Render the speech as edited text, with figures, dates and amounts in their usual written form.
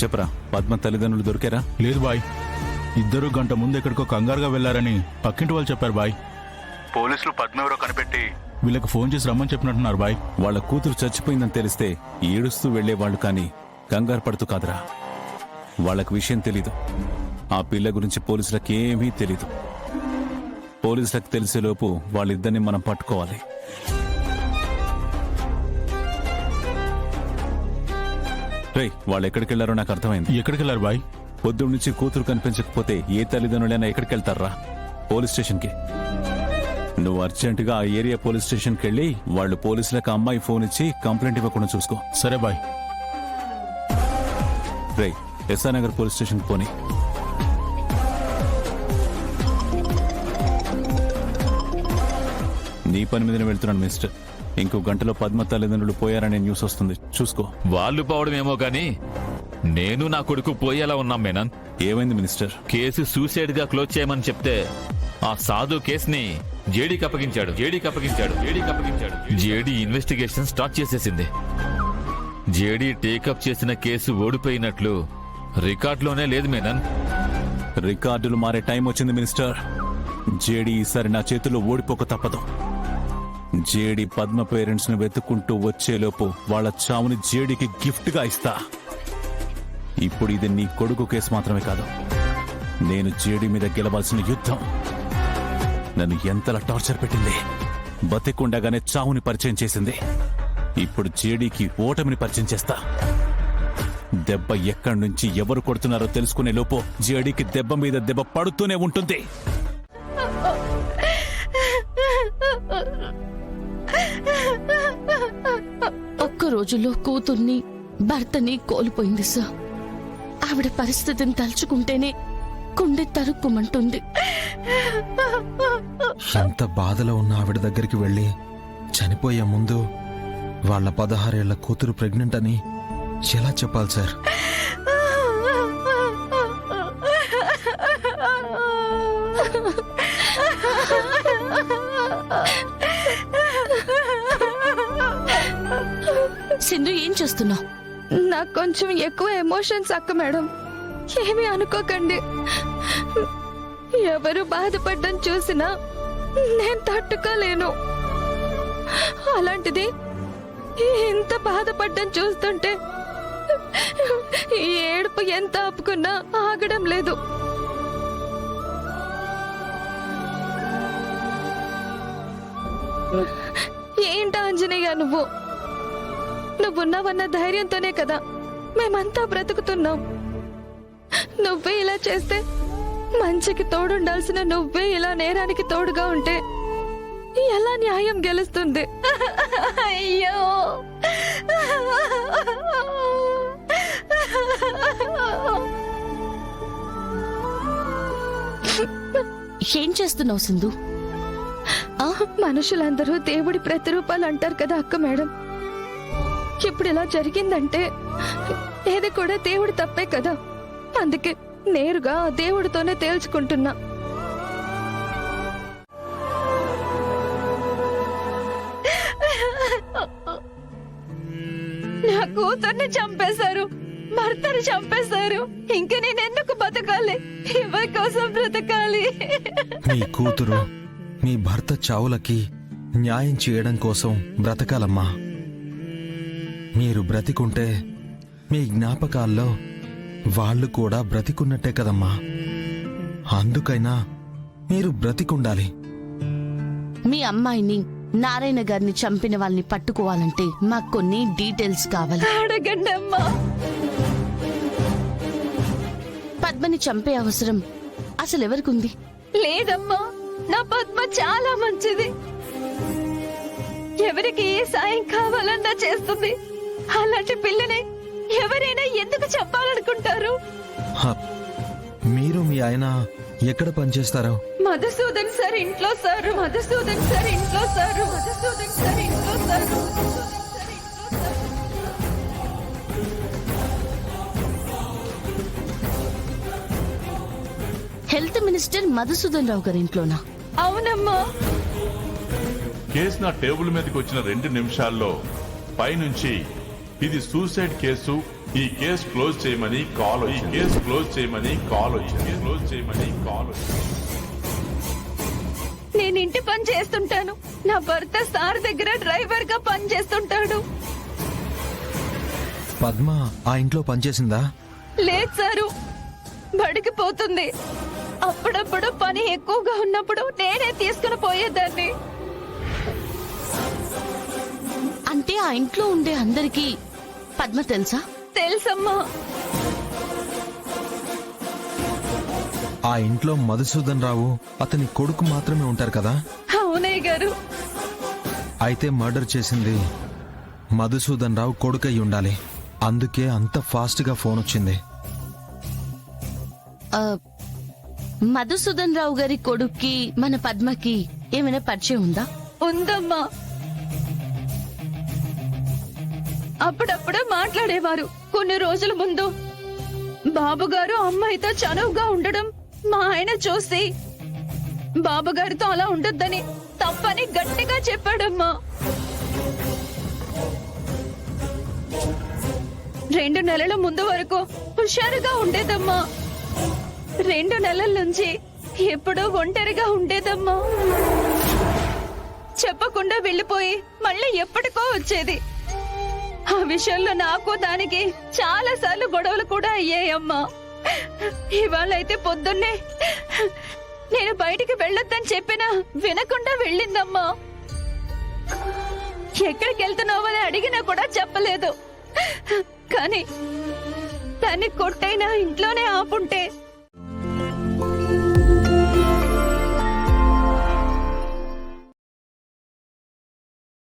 చెప్పరా, పద్మ తల్లిదండ్రులు దొరికారా? లేదు బాయ్, ఇద్దరు గంట ముందు ఎక్కడికో కంగారుగా వెళ్లారని పక్కింటి వాళ్ళు చెప్పారు బాయ్. పోలీసులు పద్మ ఎవరో కనిపెట్టి వీళ్ళకి ఫోన్ చేసి రమ్మని చెప్పినట్టున్నారు బాయ్. వాళ్ళ కూతురు చచ్చిపోయిందని తెలిస్తే ఏడుస్తూ వెళ్లేవాళ్లు, కానీ కంగారు పడుతూ కాదురా. వాళ్ళకి విషయం తెలీదు. ఆ పిల్ల గురించి పోలీసులకు ఏమీ తెలీదు. పోలీసులకు తెలిసేలోపు వాళ్ళిద్దరిని మనం పట్టుకోవాలి. రేయ్, వాళ్ళు ఎక్కడికి వెళ్లారో నాకు అర్థమైంది. ఎక్కడికి వెళ్లారు బాయ్? పొద్దున్న నుంచి కూతురు కనిపించకపోతే ఏ తల్లిదండ్రులైనా ఎక్కడికి వెళ్తారా? పోలీస్ స్టేషన్కి. నువ్వు అర్జెంటుగా ఆ ఏరియా పోలీస్ స్టేషన్కి వెళ్ళి వాళ్ళు పోలీసులకు అమ్మాయి ఫోన్ ఇచ్చి కంప్లైంట్ ఇవ్వకుండా చూసుకో. సరే బాయ్. రేయ్, ఎస్ఆర్ నగర్ పోలీస్ స్టేషన్కి పోనీ. నీ పని మీదనే వెళ్తున్నాను మిస్టర్. ఇంకో గంటలో పద్మ తల్లిదండ్రులు పోయారనే న్యూస్ వస్తుంది, చూసుకో. వాళ్ళు పోవడమేమో గాని నేను నా కొడుకు పోయేలా ఉన్నాం మేనన్. ఏమైంది మినిస్టర్? కేసు సూసైడ్ గా క్లోజ్ చేయమని చెప్తే ఆ సాధు కేసుని జేడీకి అప్పగించాడు. జేడీ ఇన్వెస్టిగేషన్ స్టార్ట్ చేసేసింది. జేడీ టేకప్ చేసిన కేసు ఓడిపోయినట్లు రికార్డులోనే లేదు మేనన్. రికార్డులు మారే టైం వచ్చింది మినిస్టర్. జేడీ ఈసారి నా చేతిలో ఓడిపోక తప్పదు. జేడీ పద్మ పేరెంట్స్ ను వెతుక్కుంటూ వచ్చేలోపు వాళ్ళ చావుని జేడీకి గిఫ్ట్ గా ఇస్తా. ఇప్పుడు ఇది నీ కొడుకు కేసు మాత్రమే కాదు, నేను జేడీ మీద గెలవాల్సిన యుద్ధం. నన్ను ఎంతలా టార్చర్ పెట్టింది. బతికుండగానే చావుని పరిచయం చేసింది. ఇప్పుడు జేడీకి ఓటమిని పరిచయం చేస్తా. దెబ్బ ఎక్కడి నుంచి ఎవరు కొడుతున్నారో తెలుసుకునే లోపు జేడీకి దెబ్బ మీద దెబ్బ పడుతూనే ఉంటుంది. ఒక్క రోజులో కూతుర్ని భర్తని కోల్పోయింది సార్. ఆవిడ పరిస్థితిని తలుచుకుంటేనే గుండె తరుక్కుమంటుంది. ఎంత బాధలో ఉన్న ఆవిడ దగ్గరికి వెళ్ళి చనిపోయే ముందు వాళ్ళ 16 ఏళ్ల కూతురు ప్రెగ్నెంట్ అని ఎలా చెప్పాలి సార్? సింధు, ఏం చేస్తున్నావు? నాకు కొంచెం ఎక్కువ ఎమోషన్స్ అక్క మేడం, ఏమీ అనుకోకండి. ఎవరు బాధపడ్డం చూసినా నేను తట్టుకోలేను. అలాంటిది ఇంత బాధపడ్డం చూస్తుంటే ఈ ఏడుపు ఎంత ఆపుకున్నా ఆగడం లేదు. ఏంటా ఆంజనేయ, నువ్వున్నావన్న ధైర్యంతోనే కదా మేమంతా బ్రతుకుతున్నాం. నువ్వే ఇలా చేస్తే, మంచికి తోడుండాల్సిన నువ్వే ఇలా నేరానికి తోడుగా ఉంటే ఎలా న్యాయం గెలుస్తుంది? అయ్యో, ఏం చేస్తున్నావు సింధు? మనుషులందరూ దేవుడి ప్రతిరూపాలు అంటారు కదా అక్క మేడం. ఇప్పుడు ఇలా జరిగిందంటే ఏది కూడా దేవుడి తప్పే కదా. అందుకే నేరుగా దేవుడితోనే తేల్చుకుంటున్నా. నా కూతుర్ని చంపేశారు, భర్తను చంపేశారు. ఇంక నేనెందుకు బతకాలి? ఎవరి కోసం బ్రతకాలి? మీ కూతురు మీ భర్త చావులకి న్యాయం చేయడం కోసం బ్రతకాలమ్మా. మీరు బ్రతికుంటే మీ జ్ఞాపకాల్లో వాళ్ళు కూడా బ్రతికున్నట్టే కదమ్మా. అందుకైనా మీరు బ్రతికుండాలి. మీ అమ్మాయిని, నారాయణ గారిని చంపిన వాళ్ళని పట్టుకోవాలంటే మాకు కొన్ని డీటెయిల్స్ కావాలి. అడగండి అమ్మా. పద్మని చంపే అవసరం అసలు ఎవరికుంది? లేదమ్మా, నా పద్మ చాలా మంచిది. ఎవరికి ఏ సాయం కావాలన్నా చేస్తుంది. అలాంటి పిల్లని ఎవరైనా ఎందుకు చంపాలనుకుంటారు? మీరు మీ ఆయన ఎక్కడ పనిచేస్తారో? మధుసూదన్ సార్ ఇంట్లో సార్. మధుసూదన్ సార్ ఇంట్లో సార్. మధుసూదన్ సార్ ఇంట్లో సార్. హెల్త్ మినిస్టర్ మధుసూదన్ రావు గారి ఇంట్లోనా? అవునమ్మా. కేసు నా టేబుల్ మీదకి వచ్చిన 2 నిమిషాల్లో పైనుంచి ఇది సూసైడ్ కేసు, ఈ కేసు క్లోజ్ చేయమని కాల్ వచ్చింది. ఈ కేసు క్లోజ్ చేయమని కాల్ వచ్చింది. క్లోజ్ చేయమని కాల్ వచ్చింది. నేను ఇంటి పని చేస్తుంటాను. నా భర్త సార్ దగ్గర డ్రైవర్ గా పని చేస్తుంటాడు. పద్మ ఆ ఇంట్లో పనిచేసిందా? లేదు సారు, బడికి పోతుంది. అప్పుడప్పుడు పని ఎక్కువగా ఉన్నప్పుడు నేనే తీసుకుని పోయేదాన్ని. అంటే ఆ ఇంట్లో ఉండే అందరికీ పద్మ తెలుసా? తెలుసమ్మా. ఆ ఇంట్లో మధుసూదన్ రావు అతని కొడుకు మాత్రమే ఉంటారు కదా? అవునయ్య గారు. అయితే మర్డర్ చేసింది మధుసూదన్ రావు కొడుకు అయి ఉండాలి. అందుకే అంత ఫాస్ట్ గా ఫోన్ వచ్చింది. ఆ, మధుసూదన్ రావు గారి కొడుక్కి మన పద్మకి ఏమైనా పరిచయం ఉందా? ఉందమ్మా. అప్పుడప్పుడు మాట్లాడేవారు. కొన్ని రోజుల ముందు బాబుగారు అమ్మాయితో చనువుగా ఉండడం మా ఆయన చూసి బాబుగారితో అలా ఉండొద్దని తప్పని గట్టిగా చెప్పాడమ్మా. 2 నెలల ముందు వరకు హుషారుగా ఉండేదమ్మా. 2 నెలల నుంచి ఎప్పుడూ ఒంటరిగా ఉండేదమ్మా. చెప్పకుండా వెళ్ళిపోయి మళ్ళీ ఎప్పటికో వచ్చేది. ఆ విషయంలో నాకు దానికి చాలా సార్లు గొడవలు కూడా అయ్యాయమ్మా. ఇవాళ అయితే పొద్దున్నే నేను బయటికి వెళ్ళొద్దని చెప్పినా వినకుండా వెళ్ళిందమ్మా. ఎక్కడికి వెళ్తున్నావు అని అడిగినా కూడా చెప్పలేదు. కానీ దాన్ని కొట్టైనా ఇంట్లోనే ఆపుంటే